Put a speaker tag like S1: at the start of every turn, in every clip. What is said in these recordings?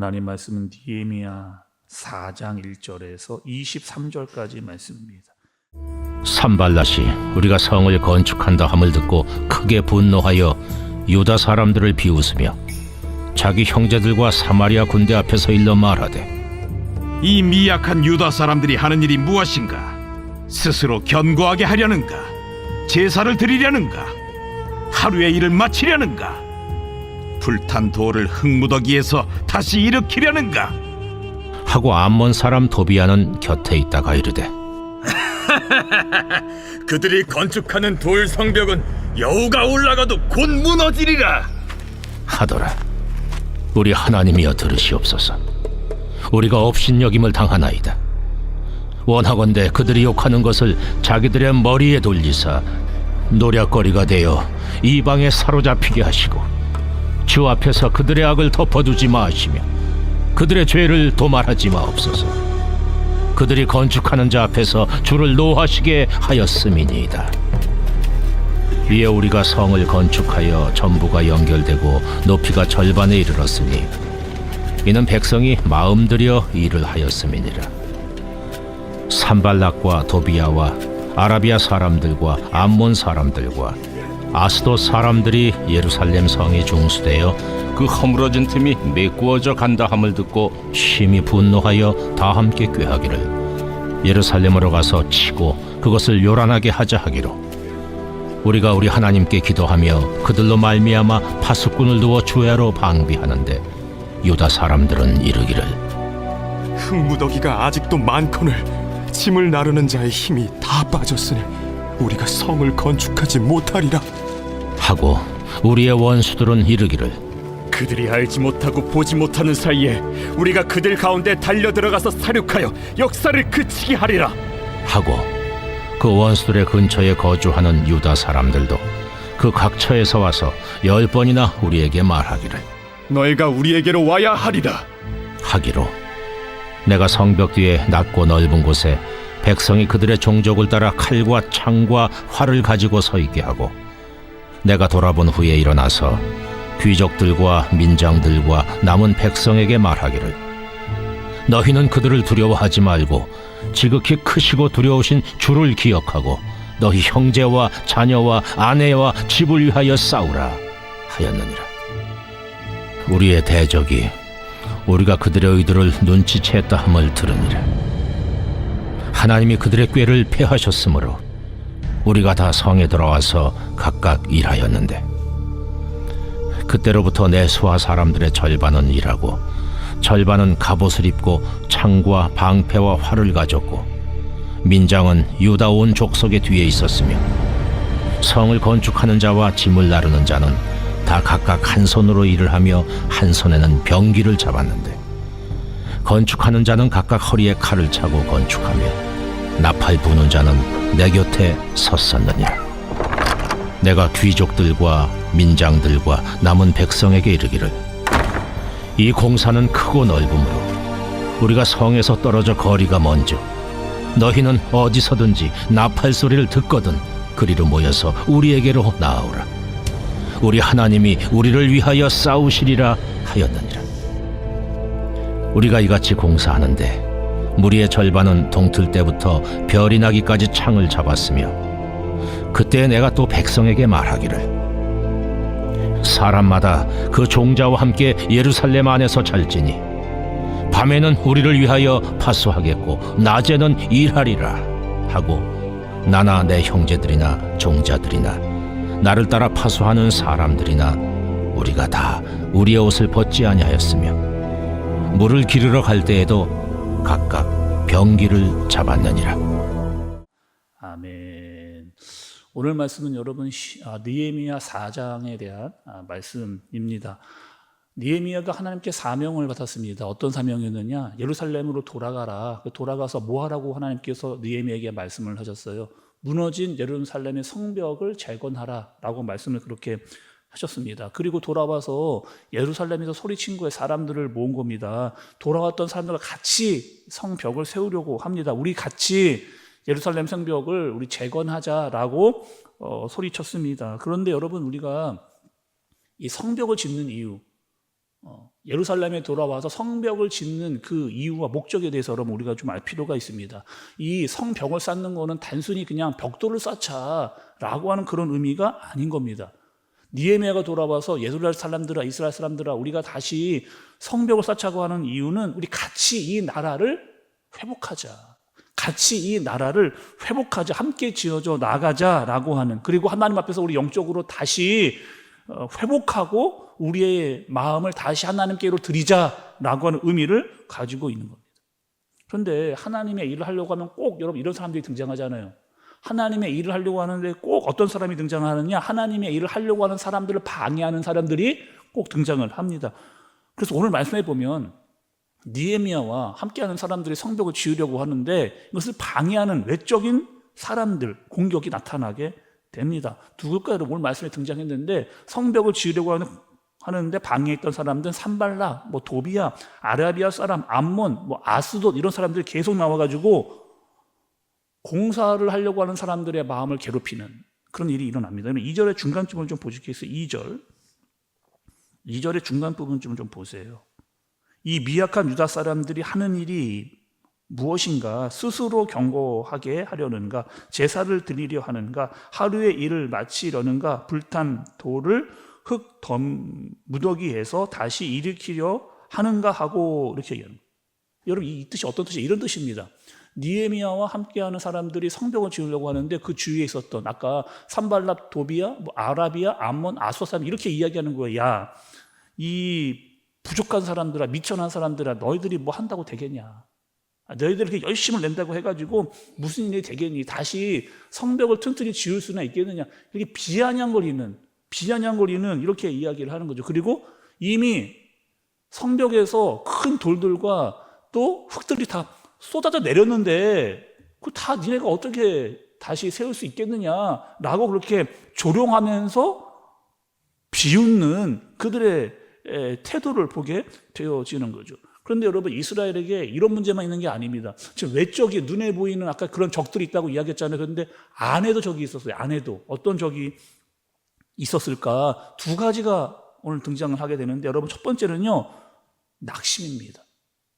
S1: 하나님 말씀은 느헤미야 4장 1절에서 23절까지 말씀입니다.
S2: 산발랏이 우리가 성을 건축한다 함을 듣고 크게 분노하여 유다 사람들을 비웃으며 자기 형제들과 사마리아 군대 앞에서 일러 말하되,
S3: 이 미약한 유다 사람들이 하는 일이 무엇인가? 스스로 견고하게 하려는가? 제사를 드리려는가? 하루의 일을 마치려는가? 불탄 돌을 흙무더기에서 다시 일으키려는가?
S2: 하고 암몬 사람 도비아는 곁에 있다가 이르되,
S4: 그들이 건축하는 돌 성벽은 여우가 올라가도 곧 무너지리라
S2: 하더라. 우리 하나님이여 들으시옵소서. 우리가 업신여김을 당하나이다. 원하건대 그들이 욕하는 것을 자기들의 머리에 돌리사 노략거리가 되어 이방에 사로잡히게 하시고 주 앞에서 그들의 악을 덮어두지 마시며 그들의 죄를 도말하지 마옵소서. 그들이 건축하는 자 앞에서 주를 노하시게 하였음이니이다. 이에 우리가 성을 건축하여 전부가 연결되고 높이가 절반에 이르렀으니 이는 백성이 마음들여 일을 하였음이니라. 산발락과 도비아와 아라비아 사람들과 암몬 사람들과 아스돗 사람들이 예루살렘 성이 중수되어 그 허물어진 틈이 메꾸어져 간다 함을 듣고 심히 분노하여 다 함께 꾀하기를 예루살렘으로 가서 치고 그것을 요란하게 하자 하기로 우리가 우리 하나님께 기도하며 그들로 말미암아 파수꾼을 두어 주야로 방비하는데 유다 사람들은 이르기를
S5: 흙무더기가 아직도 많거늘 짐을 나르는 자의 힘이 다 빠졌으니 우리가 성을 건축하지 못하리라
S2: 하고 우리의 원수들은 이르기를
S4: 그들이 알지 못하고 보지 못하는 사이에 우리가 그들 가운데 달려 들어가서 사륙하여 역사를 그치게 하리라
S2: 하고 그 원수들의 근처에 거주하는 유다 사람들도 그 각처에서 와서 10번이나 우리에게 말하기를
S4: 너희가 우리에게로 와야 하리라
S2: 하기로 내가 성벽 뒤에 낮고 넓은 곳에 백성이 그들의 종족을 따라 칼과 창과 활을 가지고 서 있게 하고 내가 돌아본 후에 일어나서 귀족들과 민장들과 남은 백성에게 말하기를 너희는 그들을 두려워하지 말고 지극히 크시고 두려우신 주를 기억하고 너희 형제와 자녀와 아내와 집을 위하여 싸우라 하였느니라. 우리의 대적이 우리가 그들의 의도를 눈치챘다 함을 들으니라. 하나님이 그들의 꾀를 패하셨으므로 우리가 다 성에 들어와서 각각 일하였는데 그때로부터 내 수하 사람들의 절반은 일하고 절반은 갑옷을 입고 창과 방패와 활을 가졌고 민장은 유다 온 족속의 뒤에 있었으며 성을 건축하는 자와 짐을 나르는 자는 다 각각 한 손으로 일을 하며 한 손에는 병기를 잡았는데 건축하는 자는 각각 허리에 칼을 차고 건축하며 나팔 부는 자는 내 곁에 섰었느니라. 내가 귀족들과 민장들과 남은 백성에게 이르기를 이 공사는 크고 넓으므로 우리가 성에서 떨어져 거리가 먼저 너희는 어디서든지 나팔 소리를 듣거든 그리로 모여서 우리에게로 나아오라. 우리 하나님이 우리를 위하여 싸우시리라 하였느니라. 우리가 이같이 공사하는데 무리의 절반은 동틀 때부터 별이 나기까지 창을 잡았으며 그때 내가 또 백성에게 말하기를 사람마다 그 종자와 함께 예루살렘 안에서 잘지니 밤에는 우리를 위하여 파수하겠고 낮에는 일하리라 하고 나나 내 형제들이나 종자들이나 나를 따라 파수하는 사람들이나 우리가 다 우리의 옷을 벗지 아니하였으며 물을 기르러 갈 때에도 각각 병기를 잡았느니라.
S1: 아멘. 오늘 말씀은 여러분 느헤미야 4장에 대한 말씀입니다. 느헤미야가 하나님께 사명을 받았습니다. 어떤 사명이었느냐? 예루살렘으로 돌아가라. 돌아가서 뭐 하라고 하나님께서 느헤미야에게 말씀을 하셨어요. 무너진 예루살렘의 성벽을 재건하라 라고 말씀을 그렇게 하셨습니다. 그리고 돌아와서 예루살렘에서 소리친 거에 사람들을 모은 겁니다. 돌아왔던 사람들과 같이 성벽을 세우려고 합니다. 우리 같이 예루살렘 성벽을 우리 재건하자라고 소리쳤습니다. 그런데 여러분, 우리가 이 성벽을 짓는 이유, 예루살렘에 돌아와서 성벽을 짓는 그 이유와 목적에 대해서 여러분 우리가 좀 알 필요가 있습니다. 이 성벽을 쌓는 거는 단순히 그냥 벽돌을 쌓자라고 하는 그런 의미가 아닌 겁니다. 느헤미야가 돌아와서 예루살렘 사람들아, 이스라엘 사람들아, 우리가 다시 성벽을 쌓자고 하는 이유는 우리 같이 이 나라를 회복하자. 같이 이 나라를 회복하자, 함께 지어져 나가자라고 하는, 그리고 하나님 앞에서 우리 영적으로 다시 회복하고 우리의 마음을 다시 하나님께로 드리자라고 하는 의미를 가지고 있는 겁니다. 그런데 하나님의 일을 하려고 하면 꼭 여러분 이런 사람들이 등장하잖아요. 하나님의 일을 하려고 하는데 꼭 어떤 사람이 등장하느냐? 하나님의 일을 하려고 하는 사람들을 방해하는 사람들이 꼭 등장을 합니다. 그래서 오늘 말씀해 보면 느헤미야와 함께하는 사람들이 성벽을 지으려고 하는데 이것을 방해하는 외적인 사람들, 공격이 나타나게 됩니다. 누굴까요? 오늘 말씀에 등장했는데 성벽을 지으려고 하는데 방해했던 사람들은 산발락, 도비야, 아라비아 사람, 암몬, 아스돗 이런 사람들이 계속 나와가지고 공사를 하려고 하는 사람들의 마음을 괴롭히는 그런 일이 일어납니다. 2절의 중간쯤을 좀 보시겠어요? 2절의 중간 부분 좀 보세요. 이 미약한 유다 사람들이 하는 일이 무엇인가? 스스로 경고하게 하려는가? 제사를 드리려 하는가? 하루의 일을 마치려는가? 불탄 돌을 흙 무더기에서 다시 일으키려 하는가 하고 이렇게 얘기하는 거예요. 여러분 이 뜻이 어떤 뜻이에요? 이런 뜻입니다. 느헤미야와 함께하는 사람들이 성벽을 지으려고 하는데 그 주위에 있었던 아까 산발락, 도비야, 아라비아, 암몬, 아스돗 사람 이렇게 이야기하는 거예요. 야, 이 부족한 사람들아, 미천한 사람들아, 너희들이 뭐 한다고 되겠냐? 너희들이 이렇게 열심을 낸다고 해가지고 무슨 일이 되겠니? 다시 성벽을 튼튼히 지을 수나 있겠느냐? 이렇게 비아냥거리는 이렇게 이야기를 하는 거죠. 그리고 이미 성벽에서 큰 돌들과 또 흙들이 다 쏟아져 내렸는데 그 다 니네가 어떻게 다시 세울 수 있겠느냐라고 그렇게 조롱하면서 비웃는 그들의 태도를 보게 되어지는 거죠. 그런데 여러분 이스라엘에게 이런 문제만 있는 게 아닙니다. 지금 외적이 눈에 보이는 아까 그런 적들이 있다고 이야기했잖아요. 그런데 안에도 적이 있었어요. 안에도 어떤 적이 있었을까? 두 가지가 오늘 등장을 하게 되는데 여러분 첫 번째는요 낙심입니다.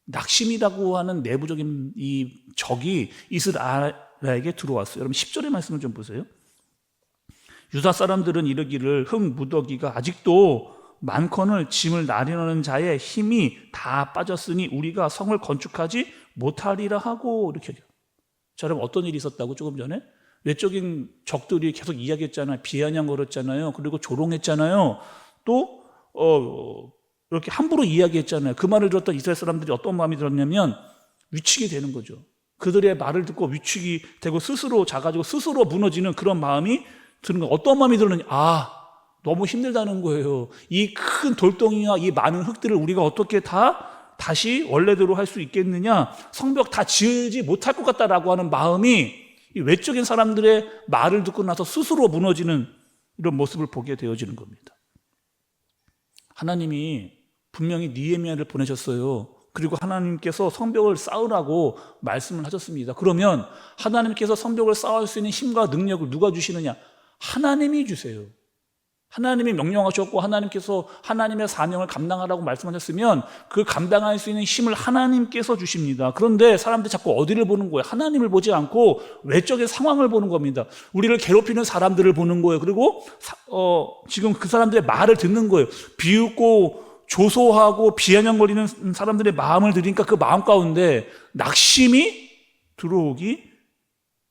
S1: 낙심이라고 하는 내부적인 이 적이 이스라엘에게 들어왔어요. 여러분 10절의 말씀을 좀 보세요. 유다 사람들은 이르기를 흙 무더기가 아직도 많거늘 짐을 나르는 자의 힘이 다 빠졌으니 우리가 성을 건축하지 못하리라 하고 이렇게 얘기해요. 자, 여러분 어떤 일이 있었다고 조금 전에? 외적인 적들이 계속 이야기했잖아요. 비아냥거렸잖아요. 그리고 조롱했잖아요. 또 이렇게 함부로 이야기했잖아요. 그 말을 들었던 이스라엘 사람들이 어떤 마음이 들었냐면 위축이 되는 거죠. 그들의 말을 듣고 위축이 되고 스스로 작아지고 스스로 무너지는 그런 마음이 드는 거예요. 어떤 마음이 들었느냐? 너무 힘들다는 거예요. 이 큰 돌덩이와 이 많은 흙들을 우리가 어떻게 다시 원래대로 할 수 있겠느냐? 성벽 다 지으지 못할 것 같다라고 하는 마음이 이 외적인 사람들의 말을 듣고 나서 스스로 무너지는 이런 모습을 보게 되어지는 겁니다. 하나님이 분명히 느헤미야를 보내셨어요. 그리고 하나님께서 성벽을 쌓으라고 말씀을 하셨습니다. 그러면 하나님께서 성벽을 쌓을 수 있는 힘과 능력을 누가 주시느냐? 하나님이 주세요. 하나님이 명령하셨고 하나님께서 하나님의 사명을 감당하라고 말씀하셨으면 그 감당할 수 있는 힘을 하나님께서 주십니다. 그런데 사람들이 자꾸 어디를 보는 거예요? 하나님을 보지 않고 외적인 상황을 보는 겁니다. 우리를 괴롭히는 사람들을 보는 거예요. 그리고 지금 그 사람들의 말을 듣는 거예요. 비웃고 조소하고 비아냥거리는 사람들의 마음을 들으니까 그 마음 가운데 낙심이 들어오기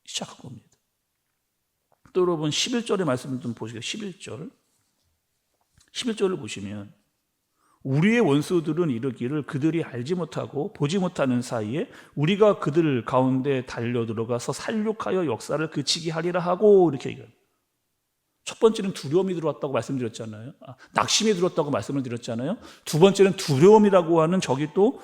S1: 시작한 겁니다. 또 여러분 11절의 말씀을 좀 보시겠어요? 11절을 보시면 우리의 원수들은 이르기를 그들이 알지 못하고 보지 못하는 사이에 우리가 그들 가운데 달려들어가서 살육하여 역사를 그치게 하리라 하고 이렇게 얘기해요. 첫 번째는 두려움이 들어왔다고 말씀드렸잖아요. 낙심이 들어왔다고 말씀을 드렸잖아요. 두 번째는 두려움이라고 하는 적이 또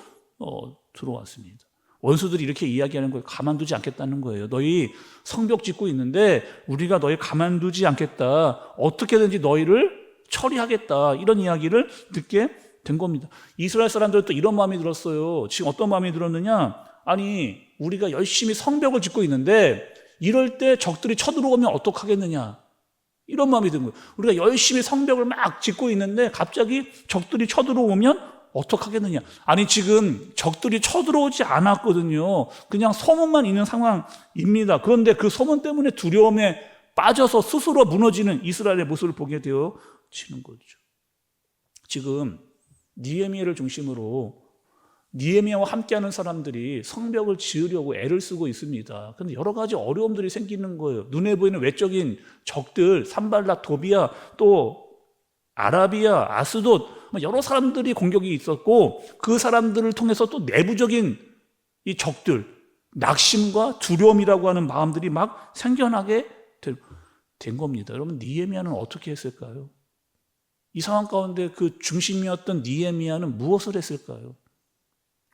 S1: 들어왔습니다. 원수들이 이렇게 이야기하는 거예요. 가만두지 않겠다는 거예요. 너희 성벽 짓고 있는데 우리가 너희 가만두지 않겠다. 어떻게든지 너희를 처리하겠다. 이런 이야기를 듣게 된 겁니다. 이스라엘 사람들은 또 이런 마음이 들었어요. 지금 어떤 마음이 들었느냐? 아니 우리가 열심히 성벽을 짓고 있는데 이럴 때 적들이 쳐들어오면 어떡하겠느냐? 이런 마음이 든 거예요. 우리가 열심히 성벽을 막 짓고 있는데 갑자기 적들이 쳐들어오면 어떡하겠느냐. 아니 지금 적들이 쳐들어오지 않았거든요. 그냥 소문만 있는 상황입니다. 그런데 그 소문 때문에 두려움에 빠져서 스스로 무너지는 이스라엘의 모습을 보게 되어지는 거죠. 지금 느헤미야를 중심으로 느헤미야와 함께하는 사람들이 성벽을 지으려고 애를 쓰고 있습니다. 그런데 여러 가지 어려움들이 생기는 거예요. 눈에 보이는 외적인 적들, 산발락, 도비아, 또 아라비아, 아스돗, 여러 사람들이 공격이 있었고 그 사람들을 통해서 또 내부적인 이 적들, 낙심과 두려움이라고 하는 마음들이 막 생겨나게 된 겁니다. 여러분, 느헤미야는 어떻게 했을까요? 이 상황 가운데 그 중심이었던 느헤미야는 무엇을 했을까요?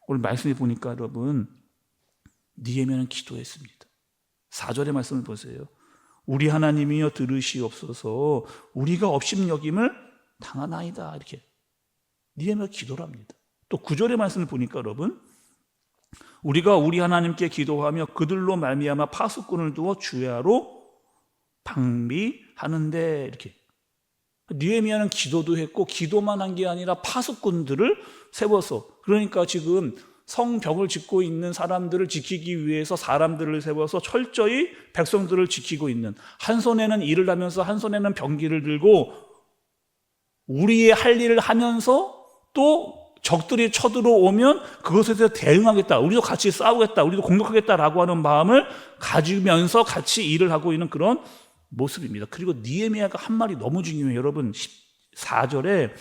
S1: 오늘 말씀해 보니까 여러분, 느헤미야는 기도했습니다. 4절의 말씀을 보세요. 우리 하나님이여 들으시옵소서, 우리가 업심여김을 당하나이다. 이렇게 느헤미야가 기도를 합니다. 또 9절의 말씀을 보니까 여러분, 우리가 우리 하나님께 기도하며 그들로 말미암아 파수꾼을 두어 주야로 방비하는데, 이렇게 느헤미야는 기도도 했고 기도만 한 게 아니라 파수꾼들을 세워서, 그러니까 지금 성벽을 짓고 있는 사람들을 지키기 위해서 사람들을 세워서 철저히 백성들을 지키고 있는, 한 손에는 일을 하면서 한 손에는 병기를 들고 우리의 할 일을 하면서 또 적들이 쳐들어오면 그것에 대해서 대응하겠다, 우리도 같이 싸우겠다, 우리도 공격하겠다라고 하는 마음을 가지면서 같이 일을 하고 있는 그런 모습입니다. 그리고 느헤미야가 한 말이 너무 중요해요. 여러분, 14절에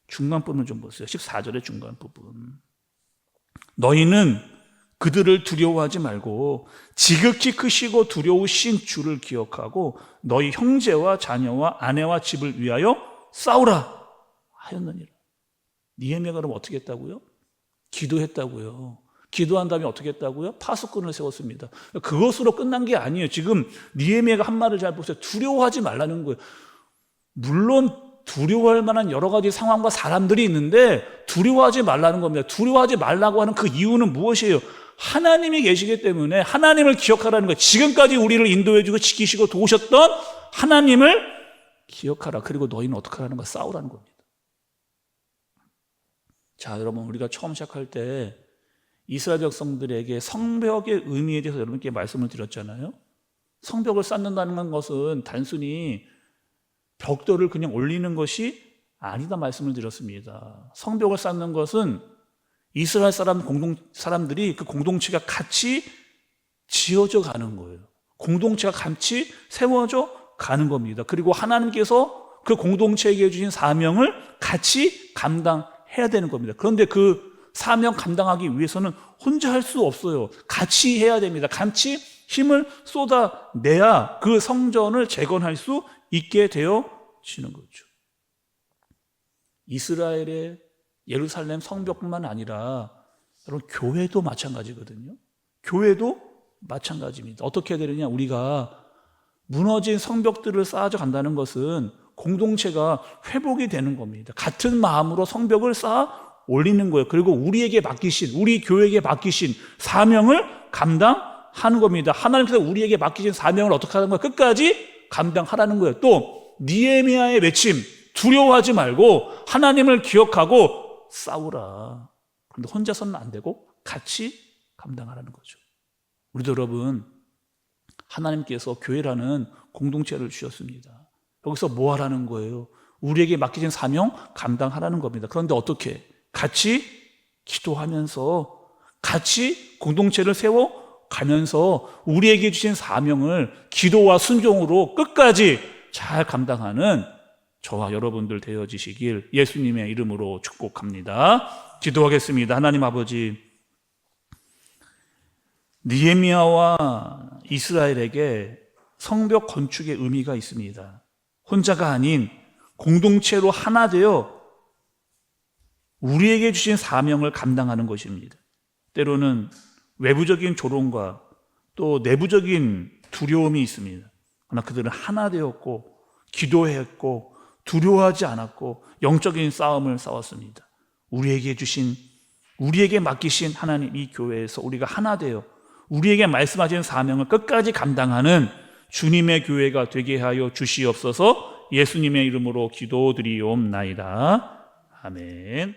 S1: 중간 부분을 좀 보세요. 14절의 중간 부분. 너희는 그들을 두려워하지 말고 지극히 크시고 두려우신 주를 기억하고 너희 형제와 자녀와 아내와 집을 위하여 싸우라 하였느니라. 느헤미야가 그럼 어떻게 했다고요? 기도했다고요. 기도한 다음에 어떻게 했다고요? 파수꾼을 세웠습니다. 그것으로 끝난 게 아니에요. 지금 느헤미야가 한 말을 잘 보세요. 두려워하지 말라는 거예요. 물론 두려워할 만한 여러 가지 상황과 사람들이 있는데 두려워하지 말라는 겁니다. 두려워하지 말라고 하는 그 이유는 무엇이에요? 하나님이 계시기 때문에 하나님을 기억하라는 거예요. 지금까지 우리를 인도해주고 지키시고 도우셨던 하나님을 기억하라. 그리고 너희는 어떻게 하라는 거야? 싸우라는 겁니다. 자, 여러분, 우리가 처음 시작할 때 이스라엘 백성들에게 성벽의 의미에 대해서 여러분께 말씀을 드렸잖아요. 성벽을 쌓는다는 것은 단순히 벽돌을 그냥 올리는 것이 아니다 말씀을 드렸습니다. 성벽을 쌓는 것은 이스라엘 사람들이 그 공동체가 같이 지어져 가는 거예요. 공동체가 같이 세워져 가는 겁니다. 그리고 하나님께서 그 공동체에게 주신 사명을 같이 감당해야 되는 겁니다. 그런데 그 사명 감당하기 위해서는 혼자 할 수 없어요. 같이 해야 됩니다. 같이 힘을 쏟아내야 그 성전을 재건할 수 있게 되어지는 거죠. 이스라엘의 예루살렘 성벽뿐만 아니라 여러분, 교회도 마찬가지거든요. 교회도 마찬가지입니다. 어떻게 해야 되느냐? 우리가 무너진 성벽들을 쌓아져 간다는 것은 공동체가 회복이 되는 겁니다. 같은 마음으로 성벽을 쌓아 올리는 거예요. 그리고 우리에게 맡기신, 우리 교회에게 맡기신 사명을 감당하는 겁니다. 하나님께서 우리에게 맡기신 사명을 어떻게 하는 거예요? 끝까지 감당하라는 거예요. 또 느헤미야의 외침, 두려워하지 말고 하나님을 기억하고 싸우라. 그런데 혼자서는 안 되고 같이 감당하라는 거죠. 우리도 여러분, 하나님께서 교회라는 공동체를 주셨습니다. 여기서 뭐 하라는 거예요? 우리에게 맡기신 사명 감당하라는 겁니다. 그런데 어떻게? 같이 기도하면서 같이 공동체를 세워가면서 우리에게 주신 사명을 기도와 순종으로 끝까지 잘 감당하는 저와 여러분들 되어지시길 예수님의 이름으로 축복합니다. 기도하겠습니다. 하나님 아버지, 느헤미야와 이스라엘에게 성벽 건축의 의미가 있습니다. 혼자가 아닌 공동체로 하나 되어 우리에게 주신 사명을 감당하는 것입니다. 때로는 외부적인 조롱과 또 내부적인 두려움이 있습니다. 그러나 그들은 하나 되었고 기도했고 두려워하지 않았고 영적인 싸움을 싸웠습니다. 우리에게 맡기신 하나님 이 교회에서 우리가 하나 되어 우리에게 말씀하신 사명을 끝까지 감당하는 주님의 교회가 되게 하여 주시옵소서. 예수님의 이름으로 기도드리옵나이다. 아멘.